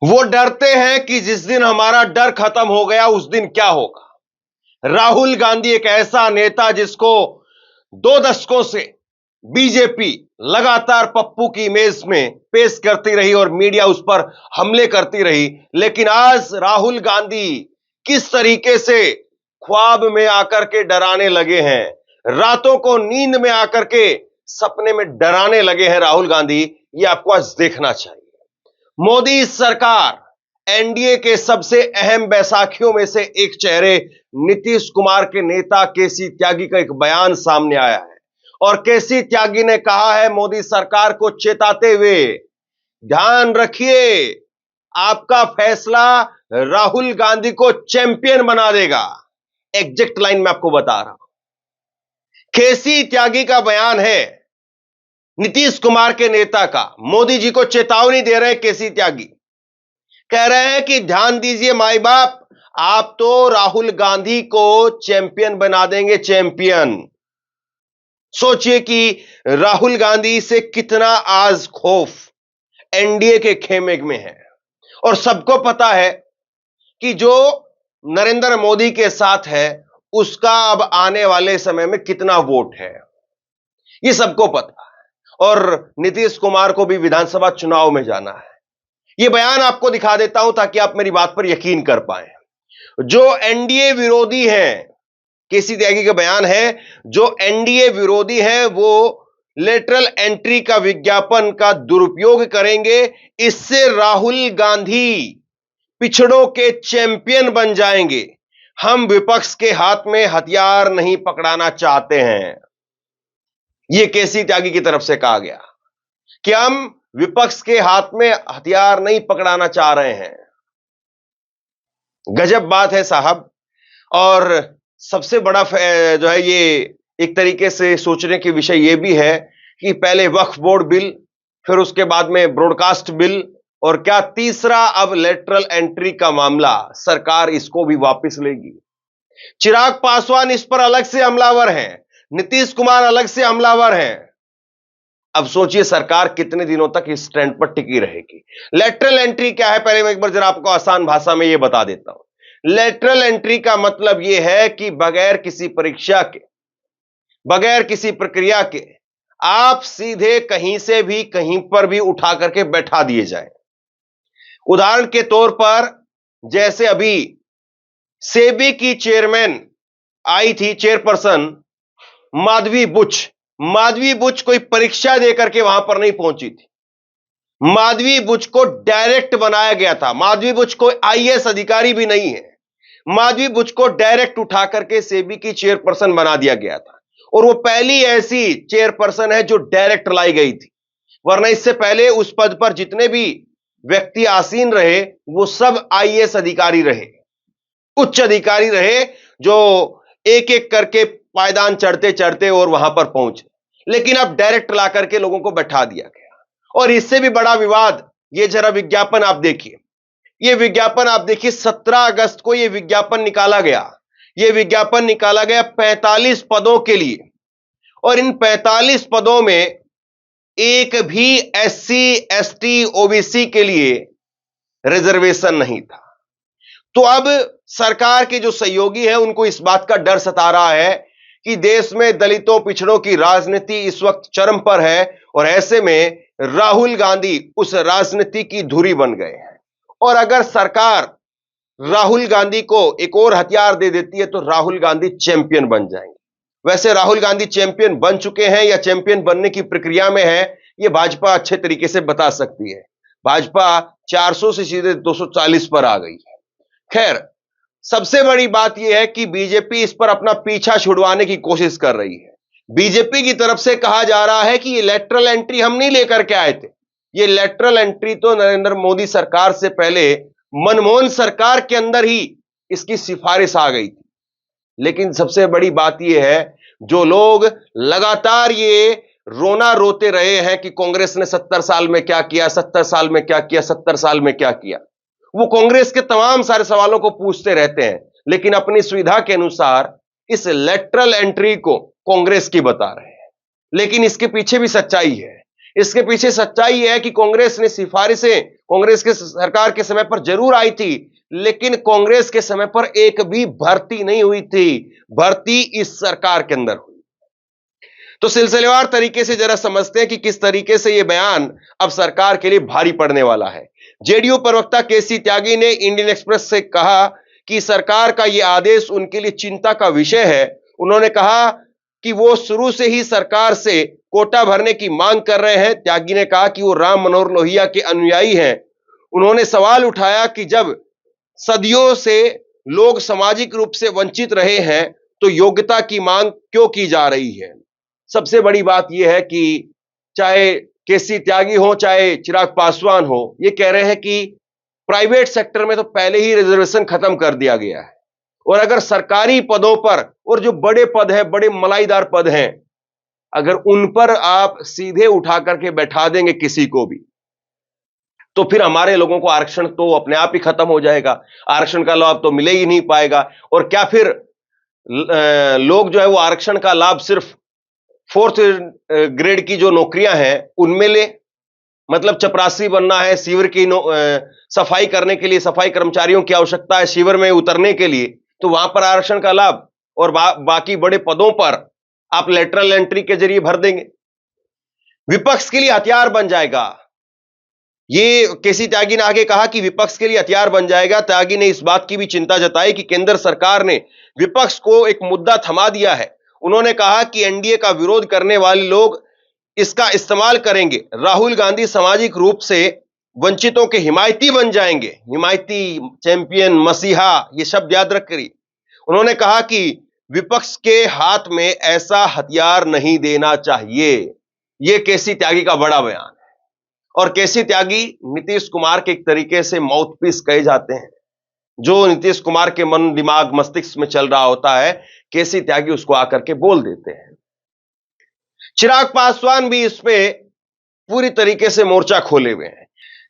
वो डरते हैं कि जिस दिन हमारा डर खत्म हो गया उस दिन क्या होगा। राहुल गांधी एक ऐसा नेता जिसको 2 दशकों से बीजेपी लगातार पप्पू की इमेज में पेश करती रही और मीडिया उस पर हमले करती रही, लेकिन आज राहुल गांधी किस तरीके से ख्वाब में आकर के डराने लगे हैं, रातों को नींद में आकर के सपने में डराने लगे हैं राहुल गांधी, ये आपको आज देखना चाहिए। मोदी सरकार एनडीए के सबसे अहम बैसाखियों में से एक चेहरे नीतीश कुमार के नेता केसी त्यागी का एक बयान सामने आया है और केसी त्यागी ने कहा है मोदी सरकार को चेताते हुए, ध्यान रखिए आपका फैसला राहुल गांधी को चैंपियन बना देगा। एग्जैक्ट लाइन मैं आपको बता रहा हूं, केसी त्यागी का बयान है, नीतीश कुमार के नेता का। मोदी जी को चेतावनी दे रहे हैं केसी त्यागी, कह रहे हैं कि ध्यान दीजिए माई बाप, आप तो राहुल गांधी को चैंपियन बना देंगे, चैंपियन। सोचिए कि राहुल गांधी से कितना आज खौफ एनडीए के खेमे में है और सबको पता है कि जो नरेंद्र मोदी के साथ है उसका अब आने वाले समय में कितना वोट है, ये सबको पता है। और नीतीश कुमार को भी विधानसभा चुनाव में जाना है। यह बयान आपको दिखा देता हूं ताकि आप मेरी बात पर यकीन कर पाए। जो एनडीए विरोधी हैं, केसी त्यागी का बयान है, जो एनडीए विरोधी हैं वो लेटरल एंट्री का विज्ञापन का दुरुपयोग करेंगे, इससे राहुल गांधी पिछड़ों के चैंपियन बन जाएंगे। हम विपक्ष के हाथ में हथियार नहीं पकड़ाना चाहते हैं, यह केसी त्यागी की तरफ से कहा गया कि हम विपक्ष के हाथ में हथियार नहीं पकड़ाना चाह रहे हैं। गजब बात है साहब। और सबसे बड़ा जो है ये एक तरीके से सोचने की विषय यह भी है कि पहले वक्फ बोर्ड बिल, फिर उसके बाद में ब्रॉडकास्ट बिल, और क्या तीसरा अब लेटरल एंट्री का मामला, सरकार इसको भी वापस लेगी। चिराग पासवान इस पर अलग से हमलावर हैं, नीतीश कुमार अलग से हमलावर हैं। अब सोचिए सरकार कितने दिनों तक इस ट्रेंड पर टिकी रहेगी। लेटरल एंट्री क्या है, पहले मैं एक बार जरा आपको आसान भाषा में यह बता देता हूं। लेटरल एंट्री का मतलब यह है कि बगैर किसी परीक्षा के, बगैर किसी प्रक्रिया के आप सीधे कहीं से भी कहीं पर भी उठा करके बैठा दिए जाए। उदाहरण के तौर पर जैसे अभी सेबी की चेयरमैन आई थी, चेयरपर्सन माधवी बुच। माधवी बुच कोई परीक्षा देकर के वहां पर नहीं पहुंची थी, माधवी बुच को डायरेक्ट बनाया गया था। माधवी बुच कोई आईएएस अधिकारी भी नहीं है, माधवी बुच को डायरेक्ट उठा करके सेबी की चेयरपर्सन बना दिया गया था और वो पहली ऐसी चेयरपर्सन है जो डायरेक्ट लाई गई थी। वरना इससे पहले उस पद पर जितने भी व्यक्ति आसीन रहे वो सब आईएएस अधिकारी रहे, उच्च अधिकारी रहे, जो एक एक करके पायदान चढ़ते चढ़ते और वहां पर पहुंचे। लेकिन अब डायरेक्ट ला करके लोगों को बैठा दिया गया। और इससे भी बड़ा विवाद, ये जरा विज्ञापन आप देखिए, ये विज्ञापन आप देखिए, 17 अगस्त को ये विज्ञापन निकाला गया। ये विज्ञापन निकाला गया 45 पदों के लिए, और इन 45 पदों में एक भी एससी, एसटी, ओबीसी के लिए रिजर्वेशन नहीं था। तो अब सरकार के जो सहयोगी हैं उनको इस बात का डर सता रहा है कि देश में दलितों, पिछड़ों की राजनीति इस वक्त चरम पर है और ऐसे में राहुल गांधी उस राजनीति की धुरी बन गए हैं। और अगर सरकार राहुल गांधी को एक और हथियार दे देती है तो राहुल गांधी चैंपियन बन जाएंगे। वैसे राहुल गांधी चैंपियन बन चुके हैं या चैंपियन बनने की प्रक्रिया में है, यह भाजपा अच्छे तरीके से बता सकती है। भाजपा 400 से सीधे 240 पर आ गई है। खैर, सबसे बड़ी बात यह है कि बीजेपी इस पर अपना पीछा छुड़वाने की कोशिश कर रही है। बीजेपी की तरफ से कहा जा रहा है कि ये लेटरल एंट्री हम नहीं लेकर के आए थे, ये लेटरल एंट्री तो नरेंद्र मोदी सरकार से पहले मनमोहन सरकार के अंदर ही इसकी सिफारिश आ गई थी। लेकिन सबसे बड़ी बात यह है, जो लोग लगातार ये रोना रोते रहे हैं कि कांग्रेस ने 70 साल में क्या किया, 70 साल में क्या किया, 70 साल में क्या किया, वो कांग्रेस के तमाम सारे सवालों को पूछते रहते हैं, लेकिन अपनी सुविधा के अनुसार इस लेटरल एंट्री को कांग्रेस की बता रहे हैं। लेकिन इसके पीछे भी सच्चाई है। इसके पीछे सच्चाई यह है कि कांग्रेस ने सिफारिशें कांग्रेस के सरकार के समय पर जरूर आई थी, लेकिन कांग्रेस के समय पर एक भी भर्ती नहीं हुई थी। भर्ती इस सरकार के अंदर हुई। तो सिलसिलेवार तरीके से जरा समझते हैं कि किस तरीके से यह बयान अब सरकार के लिए भारी पड़ने वाला है। जेडीयू प्रवक्ता केसी त्यागी ने इंडियन एक्सप्रेस से कहा कि सरकार का यह आदेश उनके लिए चिंता का विषय है। उन्होंने कहा कि वो शुरू से ही सरकार से कोटा भरने की मांग कर रहे हैं। त्यागी ने कहा कि वो राम मनोहर लोहिया के अनुयायी हैं। उन्होंने सवाल उठाया कि जब सदियों से लोग सामाजिक रूप से वंचित रहे हैं तो योग्यता की मांग क्यों की जा रही है। सबसे बड़ी बात यह है कि चाहे केसी त्यागी हो चाहे चिराग पासवान हो, ये कह रहे हैं कि प्राइवेट सेक्टर में तो पहले ही रिजर्वेशन खत्म कर दिया गया है, और अगर सरकारी पदों पर और जो बड़े पद हैं, बड़े मलाईदार पद हैं, अगर उन पर आप सीधे उठा करके बैठा देंगे किसी को भी, तो फिर हमारे लोगों को आरक्षण तो अपने आप ही खत्म हो जाएगा, आरक्षण का लाभ तो मिले ही नहीं पाएगा। और क्या फिर लोग जो है वो आरक्षण का लाभ सिर्फ 4th ग्रेड की जो नौकरियां हैं उनमें ले, मतलब चपरासी बनना है, सीवर की सफाई करने के लिए सफाई कर्मचारियों की आवश्यकता है सीवर में उतरने के लिए, तो वहां पर आरक्षण का लाभ, और बाकी बड़े पदों पर आप लेटरल एंट्री के जरिए भर देंगे। विपक्ष के लिए हथियार बन जाएगा। ये केसी त्यागी ने आगे कहा कि विपक्ष के लिए हथियार बन जाएगा। त्यागी ने इस बात की भी चिंता जताई कि केंद्र सरकार ने विपक्ष को एक मुद्दा थमा दिया है। उन्होंने कहा कि एनडीए का विरोध करने वाले लोग इसका इस्तेमाल करेंगे। राहुल गांधी सामाजिक रूप से वंचितों के हिमायती बन जाएंगे। हिमायती, चैंपियन, मसीहा, ये शब्द याद रखिए। उन्होंने कहा कि विपक्ष के हाथ में ऐसा हथियार नहीं देना चाहिए। यह केसी त्यागी का बड़ा बयान है। और केसी त्यागी नीतीश कुमार के एक तरीके से माउथपीस कहे जाते हैं। जो नीतीश कुमार के मन, दिमाग, मस्तिष्क में चल रहा होता है, केसी त्यागी उसको आकर के बोल देते हैं। चिराग पासवान भी इस पे पूरी तरीके से मोर्चा खोले हुए हैं।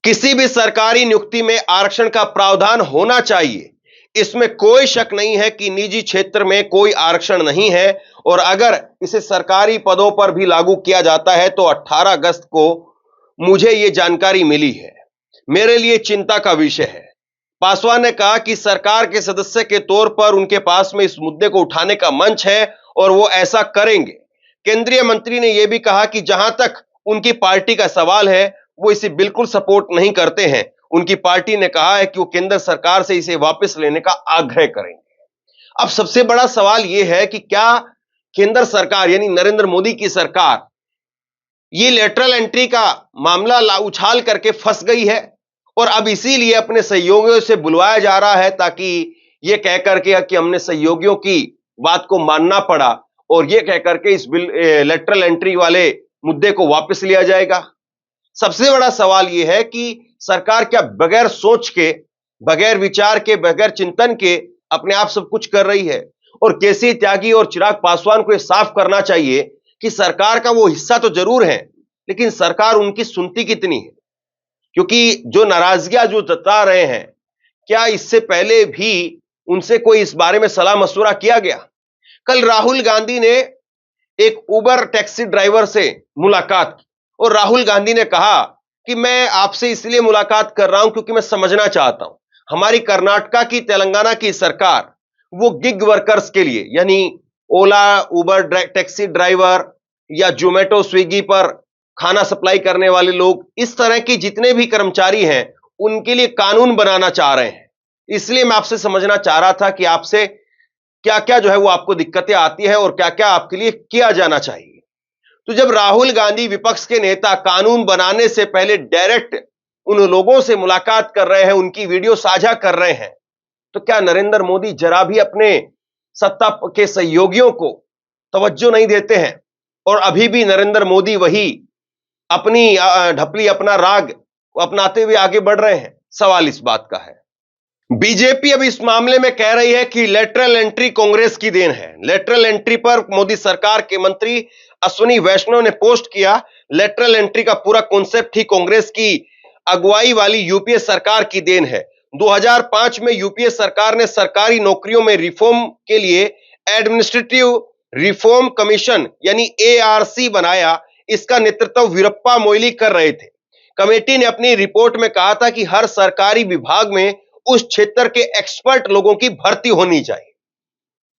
किसी भी सरकारी नियुक्ति में आरक्षण का प्रावधान होना चाहिए, इसमें कोई शक नहीं है कि निजी क्षेत्र में कोई आरक्षण नहीं है, और अगर इसे सरकारी पदों पर भी लागू किया जाता है तो 18 अगस्त को मुझे यह जानकारी मिली है, मेरे लिए चिंता का विषय है। पासवान ने कहा कि सरकार के सदस्य के तौर पर उनके पास में इस मुद्दे को उठाने का मंच है और वो ऐसा करेंगे। केंद्रीय मंत्री ने यह भी कहा कि जहां तक उनकी पार्टी का सवाल है, वो इसे बिल्कुल सपोर्ट नहीं करते हैं। उनकी पार्टी ने कहा है कि वो केंद्र सरकार से इसे वापस लेने का आग्रह करेंगे। अब सबसे बड़ा सवाल यह है कि क्या केंद्र सरकार यानी नरेंद्र मोदी की सरकार ये लेटरल एंट्री का मामला उछाल करके फंस गई है, और अब इसीलिए अपने सहयोगियों से बुलवाया जा रहा है ताकि यह कह करके कि हमने सहयोगियों की बात को मानना पड़ा, और यह कह करके इस लेटरल एंट्री वाले मुद्दे को वापस लिया जाएगा। सबसे बड़ा सवाल यह है कि सरकार क्या बगैर सोच के, बगैर विचार के, बगैर चिंतन के अपने आप सब कुछ कर रही है। और केसी त्यागी और चिराग पासवान को यह साफ करना चाहिए कि सरकार का वो हिस्सा तो जरूर है, लेकिन सरकार उनकी सुनती कितनी है, क्योंकि जो नाराजगियां जो जता रहे हैं, क्या इससे पहले भी उनसे कोई इस बारे में सलाह मशवरा किया गया? कल राहुल गांधी ने एक उबर टैक्सी ड्राइवर से मुलाकात की, और राहुल गांधी ने कहा कि मैं आपसे इसलिए मुलाकात कर रहा हूं क्योंकि मैं समझना चाहता हूं हमारी कर्नाटका की, तेलंगाना की सरकार वो गिग वर्कर्स के लिए, यानी ओला, उबर टैक्सी ड्राइवर या जोमेटो, स्विगी पर खाना सप्लाई करने वाले लोग, इस तरह के जितने भी कर्मचारी हैं, उनके लिए कानून बनाना चाह रहे हैं। इसलिए मैं आपसे समझना चाह रहा था कि आपसे क्या क्या जो है वो आपको दिक्कतें आती है और क्या क्या आपके लिए किया जाना चाहिए। तो जब राहुल गांधी, विपक्ष के नेता, कानून बनाने से पहले डायरेक्ट उन लोगों से मुलाकात कर रहे हैं, उनकी वीडियो साझा कर रहे हैं, तो क्या नरेंद्र मोदी जरा भी अपने सत्ता के सहयोगियों को तवज्जो नहीं देते हैं, और अभी भी नरेंद्र मोदी वही अपनी ढपली, अपना राग अपनाते हुए आगे बढ़ रहे हैं? सवाल इस बात का है। बीजेपी अब इस मामले में कह रही है कि लेटरल एंट्री कांग्रेस की देन है। लेटरल एंट्री पर मोदी सरकार के मंत्री अश्विनी वैष्णव ने पोस्ट किया, लेटरल एंट्री का पूरा कॉन्सेप्ट ही कांग्रेस की अगुवाई वाली यूपीए सरकार की देन है। 2005 में यूपीए सरकार ने सरकारी नौकरियों में रिफॉर्म के लिए एडमिनिस्ट्रेटिव रिफॉर्म कमीशन यानी एआरसी बनाया। इसका नेतृत्व वीरप्पा मोइली कर रहे थे। कमेटी ने अपनी रिपोर्ट में कहा था कि हर सरकारी विभाग में उस क्षेत्र के एक्सपर्ट लोगों की भर्ती होनी चाहिए।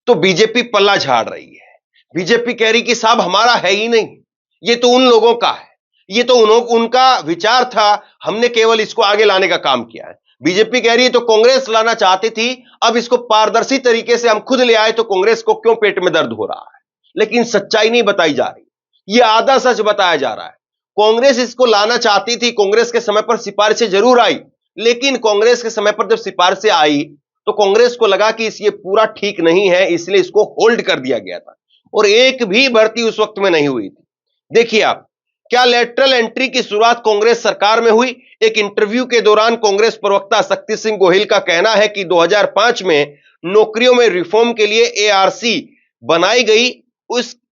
तो बीजेपी पल्ला झाड़ रही है। बीजेपी कह रही कि साहब हमारा है ही नहीं, ये तो उन लोगों का है, ये तो उनका विचार था, हमने केवल इसको आगे लाने का काम किया है। बीजेपी कह रही है तो कांग्रेस लाना चाहती थी, अब इसको पारदर्शी तरीके से हम खुद ले आए तो कांग्रेस को क्यों पेट में दर्द हो रहा है। लेकिन सच्चाई नहीं बताई जा रही, यह आधा सच बताया जा रहा है। कांग्रेस इसको लाना चाहती थी, कांग्रेस के समय पर सिफारिशें जरूर आई, लेकिन कांग्रेस के समय पर जब सिफारिशें आई तो कांग्रेस को लगा कि ये पूरा ठीक नहीं है, इसलिए इसको होल्ड कर दिया गया था और एक भी भर्ती उस वक्त में नहीं हुई थी। देखिए आप, क्या लेटरल एंट्री की शुरुआत कांग्रेस सरकार में हुई? एक इंटरव्यू के दौरान कांग्रेस प्रवक्ता शक्ति सिंह गोहिल का कहना है कि 2005 में नौकरियों में रिफॉर्म के लिए एआरसी बनाई गई।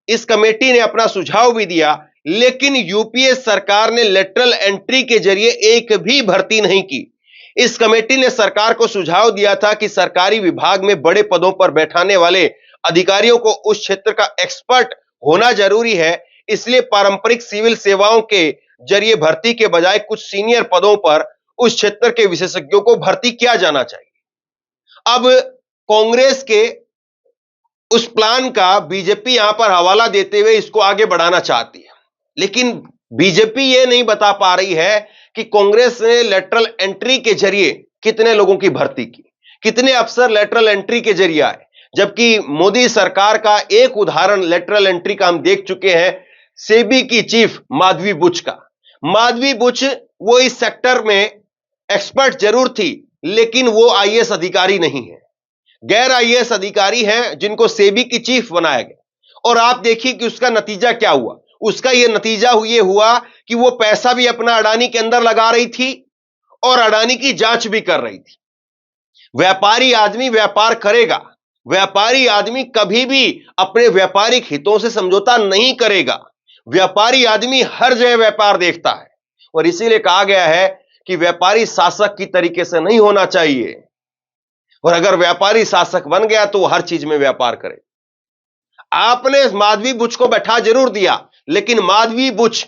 इस कमेटी ने अपना सुझाव भी दिया, लेकिन यूपीए सरकार ने लेटरल एंट्री के जरिए एक भी भर्ती नहीं की। इस कमेटी ने सरकार को सुझाव दिया था कि सरकारी विभाग में बड़े पदों पर बैठाने वाले अधिकारियों को उस क्षेत्र का एक्सपर्ट होना जरूरी है, इसलिए पारंपरिक सिविल सेवाओं के जरिए भर्ती के बजाय कुछ सीनियर पदों पर उस क्षेत्र के विशेषज्ञों को भर्ती किया जाना चाहिए। अब कांग्रेस के उस प्लान का बीजेपी यहां पर हवाला देते हुए इसको आगे बढ़ाना चाहती है, लेकिन बीजेपी यह नहीं बता पा रही है कि कांग्रेस ने लेटरल एंट्री के जरिए कितने लोगों की भर्ती की, कितने अफसर लेटरल एंट्री के जरिए आए। जबकि मोदी सरकार का एक उदाहरण लेटरल एंट्री का हम देख चुके हैं, सेबी की चीफ माधवी बुच का। माधवी बुच वो इस सेक्टर में एक्सपर्ट जरूर थी, लेकिन वो आईएएस अधिकारी नहीं है, गैर आईएएस अधिकारी हैं जिनको सेबी की चीफ बनाया गया। और आप देखिए कि उसका नतीजा क्या हुआ। उसका यह नतीजा ये हुआ कि वो पैसा भी अपना अडानी के अंदर लगा रही थी और अडानी की जांच भी कर रही थी। व्यापारी आदमी व्यापार करेगा, व्यापारी आदमी कभी भी अपने व्यापारिक हितों से समझौता नहीं करेगा। व्यापारी आदमी हर जगह व्यापार देखता है और इसीलिए कहा गया है कि व्यापारी शासक की तरीके से नहीं होना चाहिए, और अगर व्यापारी शासक बन गया तो वो हर चीज में व्यापार करे। आपने माधवी बुच को बैठा जरूर दिया, लेकिन माधवी बुच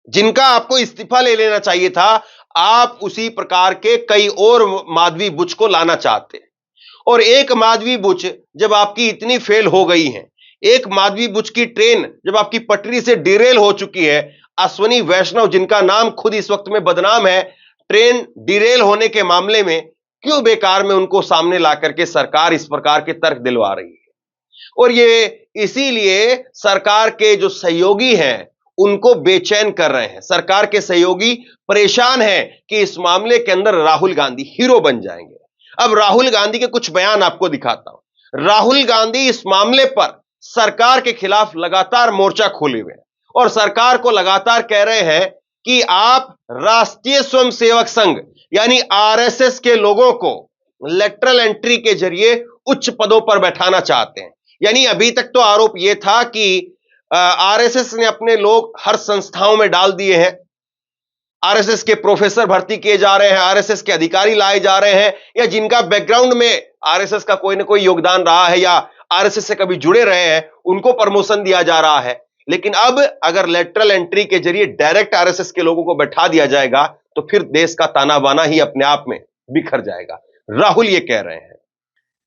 जिनका आपको इस्तीफा ले लेना चाहिए था, आप उसी प्रकार के कई और माधवी बुच को लाना चाहते हैं। और एक माधवी बुच जब आपकी इतनी फेल हो गई है, एक माधवी बुच की ट्रेन जब आपकी पटरी से डिरेल हो चुकी है, अश्वनी वैष्णव जिनका नाम खुद इस वक्त में बदनाम है ट्रेन डिरेल होने के मामले में, क्यों बेकार में उनको सामने ला करके सरकार इस प्रकार के तर्क दिलवा रही है। और ये इसीलिए सरकार के जो सहयोगी हैं उनको बेचैन कर रहे हैं। सरकार के सहयोगी परेशान हैं कि इस मामले के अंदर राहुल गांधी हीरो बन जाएंगे। अब राहुल गांधी के कुछ बयान आपको दिखाता हूं। राहुल गांधी इस मामले पर सरकार के खिलाफ लगातार मोर्चा खोले हुए हैं और सरकार को लगातार कह रहे हैं कि आप राष्ट्रीय स्वयंसेवक संघ यानी आरएसएस के लोगों को लेटरल एंट्री के जरिए उच्च पदों पर बैठाना चाहते हैं। यानी अभी तक तो आरोप यह था कि आरएसएस ने अपने लोग हर संस्थाओं में डाल दिए हैं, आरएसएस के प्रोफेसर भर्ती किए जा रहे हैं, आरएसएस के अधिकारी लाए जा रहे हैं, या जिनका बैकग्राउंड में आरएसएस का कोई ना कोई योगदान रहा है या आरएसएस से कभी जुड़े रहे हैं, उनको प्रमोशन दिया जा रहा है। लेकिन अब अगर लेटरल एंट्री के जरिए डायरेक्ट आरएसएस के लोगों को बैठा दिया जाएगा तो फिर देश का ताना बाना ही अपने आप में बिखर जाएगा। राहुल ये कह रहे हैं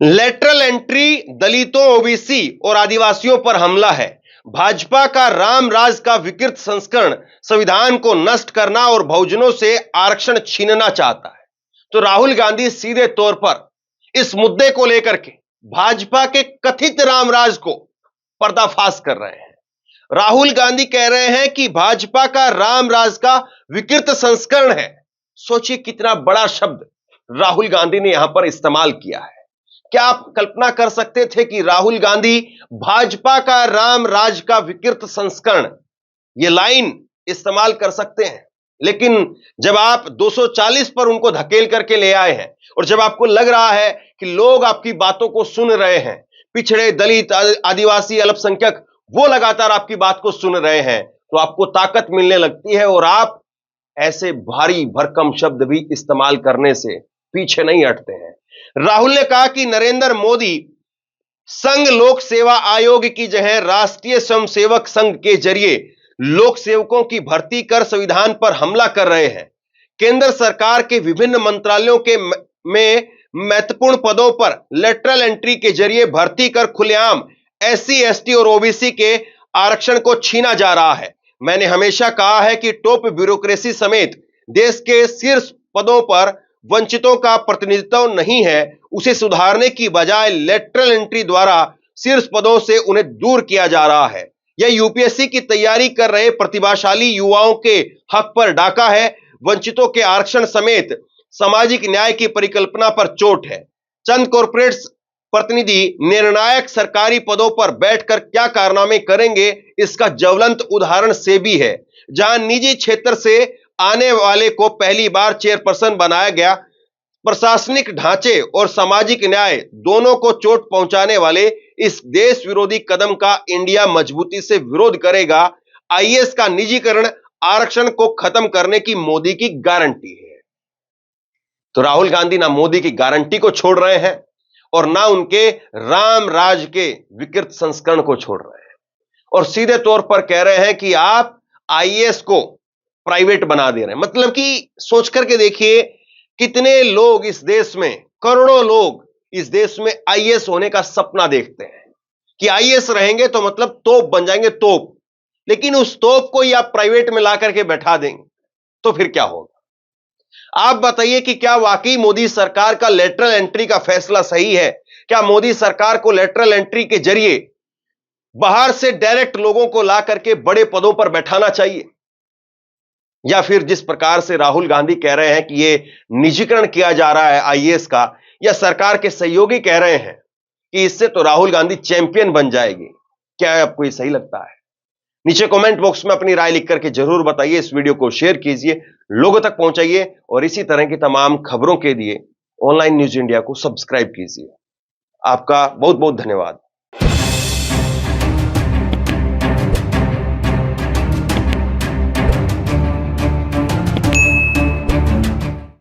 लेटरल एंट्री दलितों, ओबीसी और आदिवासियों पर हमला है। भाजपा का राम राज का विकृत संस्करण संविधान को नष्ट करना और बहुजनों से आरक्षण छीनना चाहता है। तो राहुल गांधी सीधे तौर पर इस मुद्दे को लेकर के भाजपा के कथित राम राज को पर्दाफाश कर रहे हैं। राहुल गांधी कह रहे हैं कि भाजपा का राम राज का विकृत संस्करण है। सोचिए कितना बड़ा शब्द राहुल गांधी ने यहां पर इस्तेमाल किया है। क्या आप कल्पना कर सकते थे कि राहुल गांधी भाजपा का राम राज का विकृत संस्करण ये लाइन इस्तेमाल कर सकते हैं? लेकिन जब आप 240 पर उनको धकेल करके ले आए हैं और जब आपको लग रहा है कि लोग आपकी बातों को सुन रहे हैं, पिछड़े, दलित, आदिवासी, अल्पसंख्यक वो लगातार आपकी बात को सुन रहे हैं, तो आपको ताकत मिलने लगती है और आप ऐसे भारी भरकम शब्द भी इस्तेमाल करने से पीछे नहीं हटते हैं। राहुल ने कहा कि नरेंद्र मोदी संघ लोक सेवा आयोग की जगह राष्ट्रीय स्वयंसेवक संघ के जरिए लोक सेवकों की भर्ती कर संविधान पर हमला कर रहे हैं। केंद्र सरकार के विभिन्न मंत्रालयों में महत्वपूर्ण पदों पर लेटरल एंट्री के जरिए भर्ती कर खुलेआम एससी, एसटी और ओबीसी के आरक्षण को छीना जा रहा है। मैंने हमेशा कहा है कि टॉप ब्यूरोक्रेसी समेत देश के शीर्ष पदों पर वंचितों का प्रतिनिधित्व नहीं है। उसे सुधारने की बजाय लेटरल एंट्री द्वारा शीर्ष पदों से उन्हें दूर किया जा रहा है। यह यूपीएससी की तैयारी कर रहे प्रतिभाशाली युवाओं के हक पर डाका है। वंचितों के आरक्षण समेत सामाजिक न्याय की परिकल्पना पर चोट है। चंद कॉर्पोरेट प्रतिनिधि निर्णायक सरकारी पदों पर बैठकर क्या कारनामे करेंगे, इसका ज्वलंत उदाहरण सेबी है, जहां निजी क्षेत्र से आने वाले को पहली बार चेयरपर्सन बनाया गया। प्रशासनिक ढांचे और सामाजिक न्याय दोनों को चोट पहुंचाने वाले इस देश विरोधी कदम का इंडिया मजबूती से विरोध करेगा। आईएएस का निजीकरण आरक्षण को खत्म करने की मोदी की गारंटी है। तो राहुल गांधी ना मोदी की गारंटी को छोड़ रहे हैं और ना उनके राम राज के विकृत संस्करण को छोड़ रहे हैं, और सीधे तौर पर कह रहे हैं कि आप आईएएस को प्राइवेट बना दे रहे हैं। मतलब कि सोच करके देखिए, कितने लोग इस देश में, करोड़ों लोग इस देश में आईएएस होने का सपना देखते हैं कि आईएएस रहेंगे तो मतलब तोप बन जाएंगे, तोप। लेकिन उस तोप को ही आप प्राइवेट में ला करके बैठा देंगे तो फिर क्या होगा? आप बताइए कि क्या वाकई मोदी सरकार का लेटरल एंट्री का फैसला सही है? क्या मोदी सरकार को लेटरल एंट्री के जरिए बाहर से डायरेक्ट लोगों को ला करके बड़े पदों पर बैठाना चाहिए? या फिर जिस प्रकार से राहुल गांधी कह रहे हैं कि यह निजीकरण किया जा रहा है आईएएस का, या सरकार के सहयोगी कह रहे हैं कि इससे तो राहुल गांधी चैंपियन बन जाएगी, क्या आपको ये सही लगता है? नीचे कमेंट बॉक्स में अपनी राय लिख करके जरूर बताइए। इस वीडियो को शेयर कीजिए, लोगों तक पहुंचाइए, और इसी तरह की तमाम खबरों के लिए ऑनलाइन न्यूज इंडिया को सब्सक्राइब कीजिए। आपका बहुत बहुत धन्यवाद।